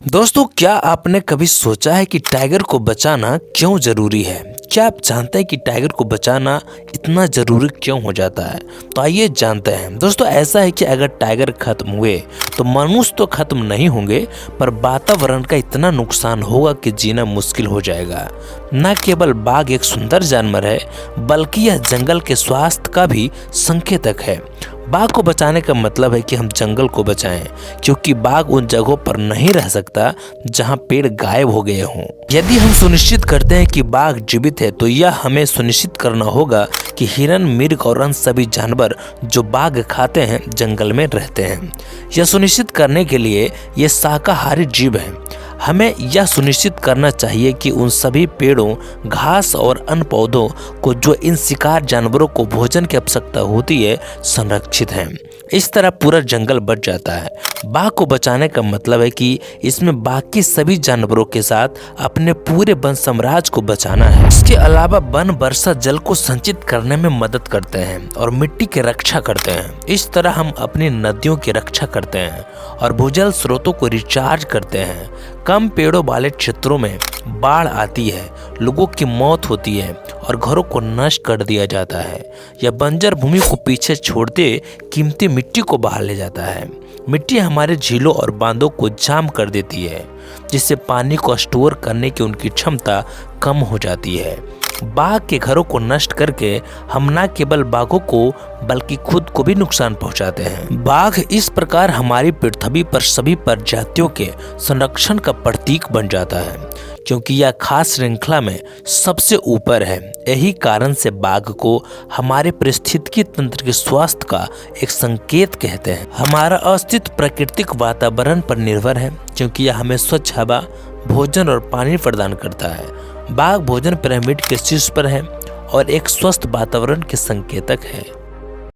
दोस्तों, क्या आपने कभी सोचा है कि टाइगर को बचाना क्यों जरूरी है? क्या आप जानते हैं कि टाइगर को बचाना इतना जरूरी क्यों हो जाता है? तो आइए जानते हैं। दोस्तों, ऐसा है कि अगर टाइगर खत्म हुए तो मनुष्य तो खत्म नहीं होंगे, पर वातावरण का इतना नुकसान होगा कि जीना मुश्किल हो जाएगा। न केवल बाघ एक सुंदर जानवर है, बल्कि यह जंगल के स्वास्थ्य का भी संकेतक है। बाघ को बचाने का मतलब है कि हम जंगल को बचाएं, क्योंकि बाघ उन जगहों पर नहीं रह सकता जहां पेड़ गायब हो गए हों। यदि हम सुनिश्चित करते हैं कि बाघ जीवित है, तो यह हमें सुनिश्चित करना होगा कि हिरन, मिर्ग और अन्य सभी जानवर जो बाघ खाते हैं जंगल में रहते हैं। यह सुनिश्चित करने के लिए ये शाकाहारी जीव हैं। हमें यह सुनिश्चित करना चाहिए कि उन सभी पेड़ों, घास और अन्य पौधों को जो इन शिकार जानवरों को भोजन की आवश्यकता होती है, संरक्षित हैं। इस तरह पूरा जंगल बच जाता है। बाघ को बचाने का मतलब है कि इसमें बाकी सभी जानवरों के साथ अपने पूरे वन साम्राज्य को बचाना है। इसके अलावा वन वर्षा जल को संचित करने में मदद करते हैं और मिट्टी की रक्षा करते हैं। इस तरह हम अपनी नदियों की रक्षा करते हैं और भूजल स्रोतों को रिचार्ज करते हैं। कम पेड़ों वाले क्षेत्रों में बाढ़ आती है, लोगों की मौत होती है और घरों को नष्ट कर दिया जाता है। यह बंजर भूमि को पीछे छोड़ते कीमती मिट्टी को बाहर ले जाता है। मिट्टी हमारे झीलों और बांधों को जाम कर देती है, जिससे पानी को स्टोर करने की उनकी क्षमता कम हो जाती है। बाघ के घरों को नष्ट करके हम न केवल बाघों को बल्कि खुद को भी नुकसान पहुंचाते हैं। बाघ इस प्रकार हमारी पृथ्वी पर सभी प्रजातियों के संरक्षण का प्रतीक बन जाता है, क्योंकि यह खास श्रृंखला में सबसे ऊपर है। यही कारण से बाघ को हमारे पारिस्थितिकी तंत्र के स्वास्थ्य का एक संकेत कहते हैं। हमारा अस्तित्व प्राकृतिक वातावरण पर निर्भर है, क्योंकि यह हमें स्वच्छ हवा, भोजन और पानी प्रदान करता है। बाघ भोजन पिरामिड के शीर्ष पर है और एक स्वस्थ वातावरण के संकेतक है।